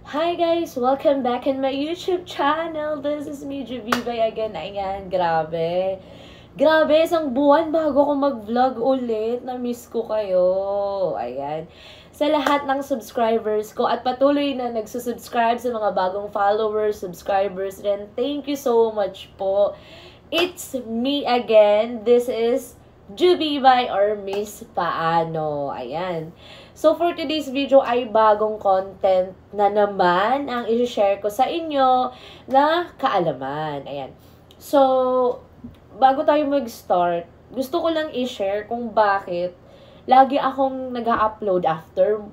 Hi guys! Welcome back in my YouTube channel. This is me, Juvibay again. Ayan, grabe. Grabe, isang buwan bago ko mag-vlog ulit. Na-miss ko kayo. Ayan. Sa lahat ng subscribers ko at patuloy na nagsusubscribe sa mga bagong followers, subscribers rin. Thank you so much po. It's me again. This is Jubibay or Miss Paano. Ayan. So, for today's video ay bagong content na naman ang i-share ko sa inyo na kaalaman. Ayan. So, bago tayo mag-start, gusto ko lang i-share kung bakit lagi akong nag-upload after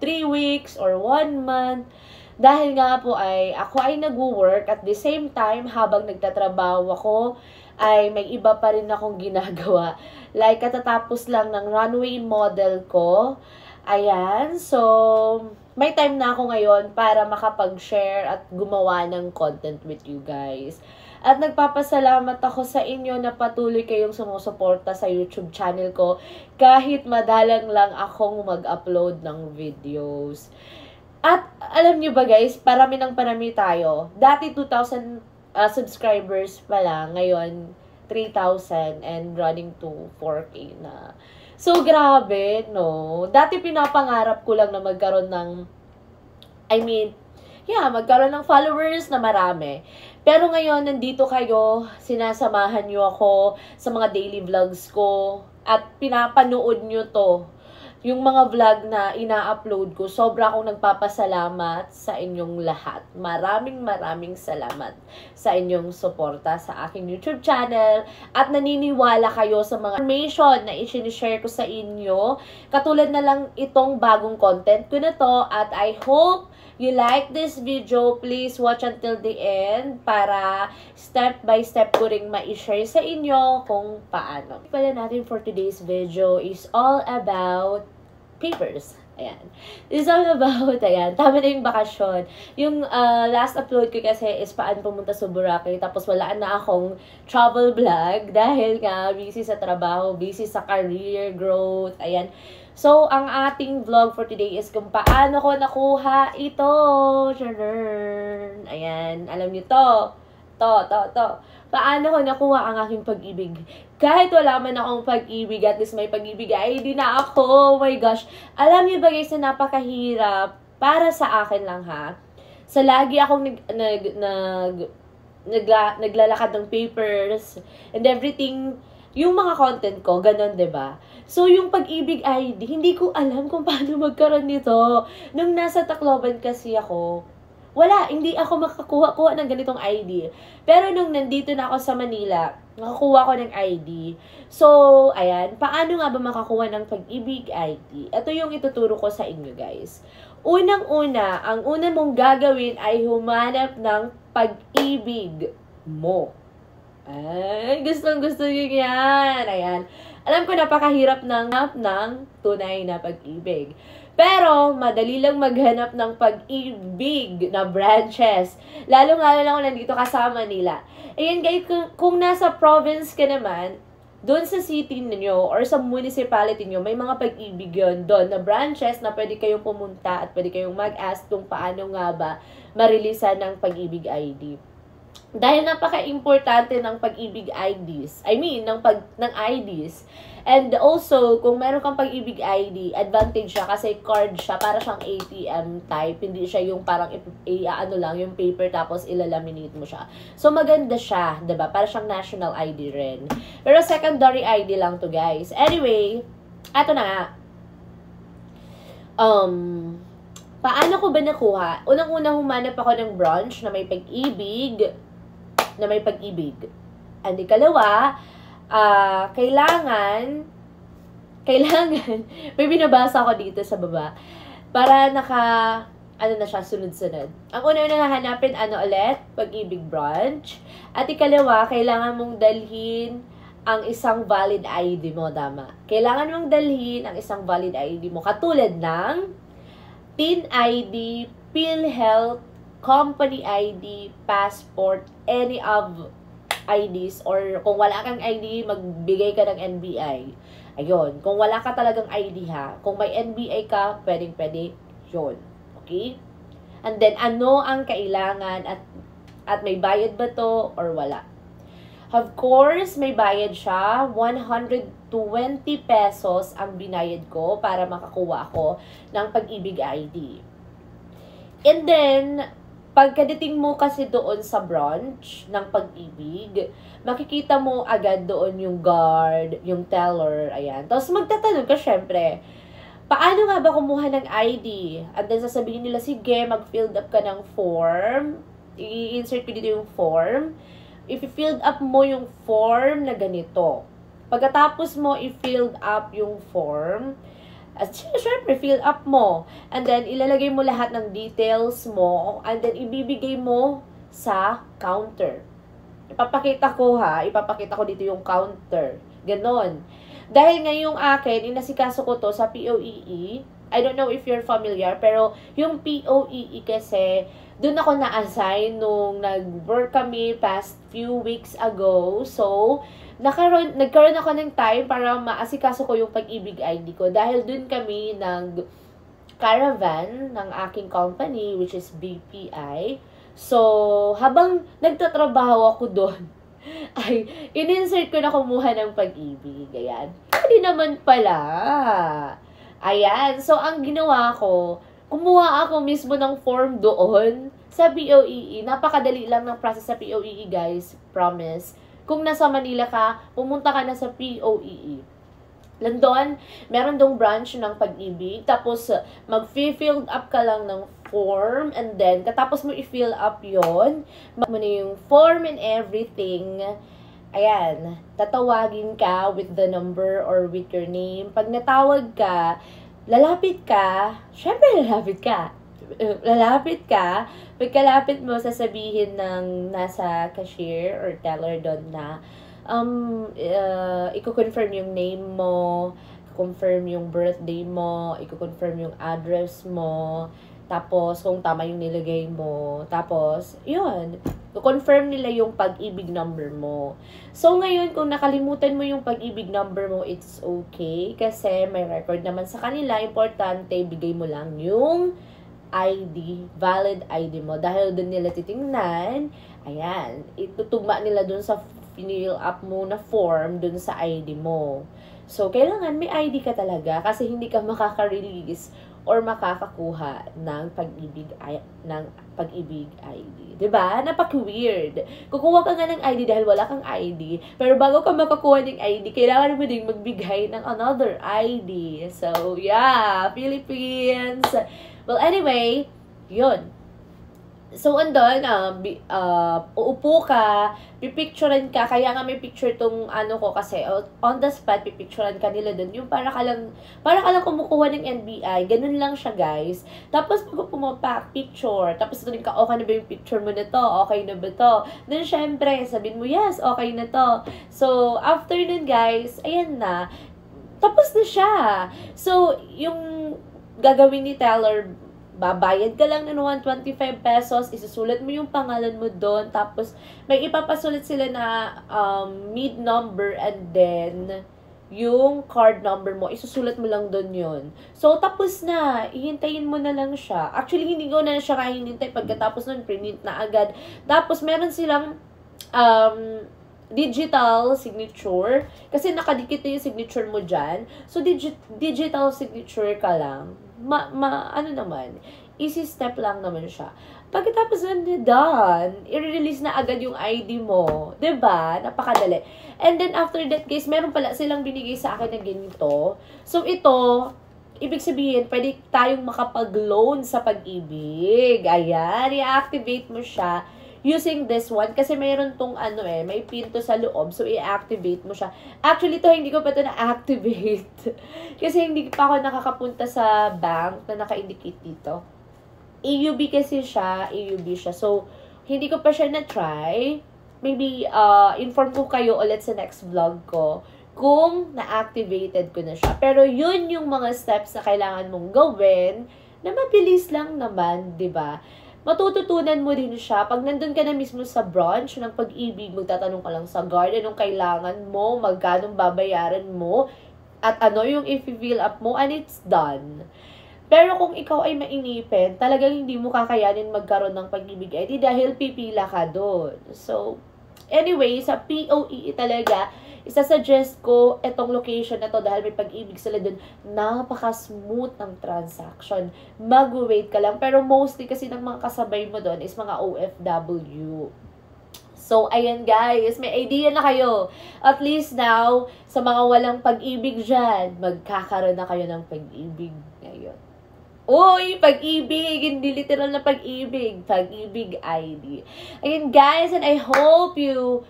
3 weeks or 1 month. Dahil nga po ay ako ay nag-work at the same time habang nagtatrabaho ako ay may iba pa rin akong ginagawa. Like, katatapos lang ng runway model ko. Ayan, so, may time na ako ngayon para makapag-share at gumawa ng content with you guys. At nagpapasalamat ako sa inyo na patuloy kayong sumusuporta sa YouTube channel ko kahit madalang lang akong mag-upload ng videos. At alam nyo ba guys, parami tayo. Dati 2,000 subscribers pa lang, ngayon 3,000 and running to 4K na. So, grabe, no? Dati pinapangarap ko lang na magkaroon ng, magkaroon ng followers na marami. Pero ngayon, nandito kayo, sinasamahan nyo ako sa mga daily vlogs ko, at pinapanood nyo to. Yung mga vlog na ina-upload ko, sobra akong nagpapasalamat sa inyong lahat. Maraming salamat sa inyong suporta sa aking YouTube channel at naniniwala kayo sa mga information na i-share ko sa inyo. Katulad na lang itong bagong content ko na to at I hope you like this video. Please watch until the end para step by step ko ring ma-share sa inyo kung paano. Pala natin for today's video is all about papers. Ayan. It's all about, tama na yung bakasyon. Yung last upload ko kasi is paano pumunta sa Boracay. Tapos wala na akong travel vlog dahil nga busy sa trabaho, busy sa career growth. Ayan. So, ang ating vlog for today is kung paano ko nakuha ito. Ayan. Alam niyo to. Paano ko nakuha ang aking pag-ibig? Kahit wala man akong pag-ibig, at least may pag-ibig, ay di na ako. Oh my gosh. Alam niyo ba guys na napakahirap para sa akin lang ha. Sa lagi akong naglalakad ng papers and everything, yung mga content ko, ganun, 'di ba? So, yung pag-ibig ID, hindi ko alam kung paano magkaroon nito. Nung nasa Tacloban kasi ako, hindi ako makakuha ng ganitong ID. Pero nung nandito na ako sa Manila, nakakuha ko ng ID. So, ayan, paano nga ba makakuha ng pag-ibig ID? Ito yung ituturo ko sa inyo, guys. Unang-una, ang una mong gagawin ay humanap ng pag-ibig mo. Ay, gustong-gusto nyo yan. Ayan. Alam ko napakahirap ng tunay na pag-ibig. Pero, madali lang maghanap ng pag-ibig na branches. Lalo nga lang ako nandito kasama nila. Ayan guys, kung nasa province ka naman, doon sa city ninyo or sa municipality nyo, may mga pag-ibig yun doon na branches na pwede kayong pumunta at pwede kayong mag-ask kung paano nga ba marilisan ng pag-ibig ID. Dahil napaka-importante ng pag-ibig IDs. Ng IDs. And also, kung meron kang pag-ibig ID, advantage siya kasi card siya, para siyang ATM type. Hindi siya yung parang yung paper tapos ilalaminate mo siya. So, maganda siya, 'di ba? Para siyang national ID rin. Pero secondary ID lang to, guys. Anyway, eto na nga. Paano ko ba nakuha? Unang-una humanap ako ng branch na may pag-ibig. And ikalawa, kailangan, may binabasa ko dito sa baba, para na siya, sunod-sunod. Ang una hanapin, pag-ibig branch. At ikalawa, kailangan mong dalhin ang isang valid ID mo, tama. Kailangan mong dalhin ang isang valid ID mo, katulad ng TIN ID, PhilHealth, company ID, passport, any of IDs, or kung wala kang ID, magbigay ka ng NBI. Ayun, kung wala ka talagang ID ha, kung may NBI ka, pwedeng-pwede yun. Okay? And then, ano ang kailangan at may bayad ba to or wala? Of course, may bayad siya. 120 pesos ang binayad ko para makakuha ako ng Pag-ibig ID. And then, pagkadating mo kasi doon sa branch ng Pag-ibig, makikita mo agad doon yung guard, yung teller, ayan. Tapos magtatanong ka syempre, paano nga ba kumuha ng ID? And then sasabihin nila, sige, mag-filled up ka ng form. I-insert ko dito yung form. If i-filled up mo yung form na ganito, pagkatapos mo i-filled up yung form, at syempre, fill up mo. And then, ilalagay mo lahat ng details mo. And then, ibibigay mo sa counter. Ipapakita ko dito yung counter. Ganon. Dahil ngayong akin, inasikaso ko to sa POEE. I don't know if you're familiar, pero yung POEE kasi, dun ako na-assign nung nag-work kami past few weeks ago. So, nagkaroon ako ng time para maasikaso ko yung Pag-ibig ID ko. Dahil dun kami caravan ng aking company, which is BPI. So, habang nagtatrabaho ako dun, ay, in-insert ko na kumuha ng Pag-ibig. Ayan. Hindi naman pala. Ayan. So, ang ginawa ko, kumuha ako mismo ng form doon sa POEE. Napakadali lang ng process sa POEE, guys. Promise. Kung nasa Manila ka, pumunta ka na sa POEE. Landon, meron dong branch ng Pag-ibig. Tapos, mag-fill up ka lang ng form. And then, katapos mo i-fill up yon, mo na yung form and everything. Ayan, tatawagin ka with the number or with your name. Pag natawag ka, lalapit ka. Syempre, lalapit ka. Pagkalapit mo, sasabihin ng nasa cashier or teller doon na i-confirm yung name mo, i-confirm yung birthday mo, i-confirm yung address mo, tapos kung tama yung nilagay mo, tapos, yun, i-confirm nila yung Pag-ibig number mo. So, ngayon, kung nakalimutan mo yung Pag-ibig number mo, it's okay, kasi may record naman sa kanila, importante, bigay mo lang yung ID, valid ID mo. Dahil doon nila titingnan, ayan, itutugma nila doon sa fill up mo na form doon sa ID mo. So, kailangan may ID ka talaga kasi hindi ka makaka-release or makakakuha ng Pag-ibig ID. Diba? Napaka-weird. Kukuha ka nga ng ID dahil wala kang ID, pero bago ka makakuha ng ID, kailangan mo ding magbigay ng another ID. So, yeah, Philippines. Well, anyway, yun. So, andun, uupo ka, pipicturean ka, kaya nga may picture tong ano ko kasi, on the spot, pipicturean ka nila dun. Yung para ka lang kumukuha ng NBI, ganun lang siya, guys. Tapos, pag pumapak, picture, tapos tunin ka, okay na ba yung picture mo na to? Okay na ba to? Then, syempre, sabihin mo, yes, okay na to. So, after nun, guys, ayan na, tapos na siya. So, yung gagawin ni teller, babayad ka lang ng 125 pesos, isusulat mo yung pangalan mo doon, tapos may ipapasulat sila na mid number and then yung card number mo, isusulat mo lang doon yun. So, tapos na, ihintayin mo na lang siya. Actually, hindi ko na siya kahihintay, pagkatapos nun, print na agad. Tapos, meron silang digital signature, kasi nakadikit na yung signature mo dyan. So, digital signature ka lang. Ano naman, easy step lang naman siya. Pagkatapos nun, done, i-release na agad yung ID mo. 'Di ba? Napakadali. And then, after that, guys, meron pala silang binigay sa akin na ganito. So, ito, ibig sabihin, pwede tayong makapag-loan sa Pag-ibig. Ayan, i-activate mo siya using this one. Kasi mayroon tong may pinto sa loob. So, i-activate mo siya. Actually, hindi ko pa ito na-activate. Kasi hindi pa ako nakakapunta sa bank na naka-indicate dito. AUB kasi siya. AUB siya. So, hindi ko pa siya na-try. Maybe, inform ko kayo ulit sa next vlog ko kung na-activated ko na siya. Pero, yun yung mga steps na kailangan mong gawin na mabilis lang naman, 'di ba? Matututunan mo din siya. Pag nandun ka na mismo sa branch ng Pag-ibig, magtatanong ka lang sa guard, anong kailangan mo, magkano babayaran mo, at ano yung i-fill up mo, and it's done. Pero kung ikaw ay mainipin, talagang hindi mo kakayanin magkaroon ng pag-ibig ID dahil pipila ka doon. So, anyway, sa POEE talaga, isa-suggest ko itong location na to dahil may pag-ibig sila doon. Napaka-smooth ng transaction. Mag-wait ka lang. Pero mostly kasi ng mga kasabay mo doon is mga OFW. So, ayan guys, may idea na kayo. At least now, sa mga walang pag-ibig dyan, magkakaroon na kayo ng pag-ibig ngayon. Uy, pag-ibig! Hindi literal na pag-ibig. Pag-ibig ID. Ayan guys, and I hope you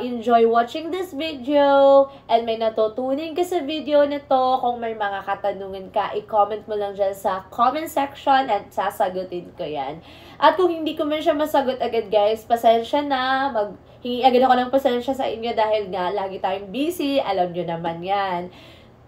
enjoy watching this video and may natutunin ka sa video na to. Kung may mga katanungan ka, i-comment mo lang dyan sa comment section at sasagutin ko yan. At kung hindi ko man siya masagot agad guys, pasensya na. Hingi agad ako ng pasensya sa inyo dahil nga lagi tayong busy. Alam nyo naman yan.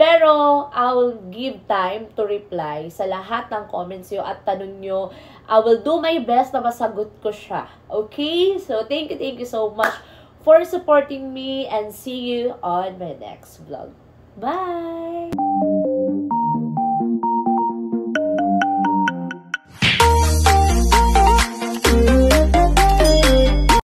Pero, I will give time to reply sa lahat ng comments nyo at tanong nyo. I will do my best na masagot ko siya. Okay? So, thank you so much for supporting me and see you on my next vlog. Bye!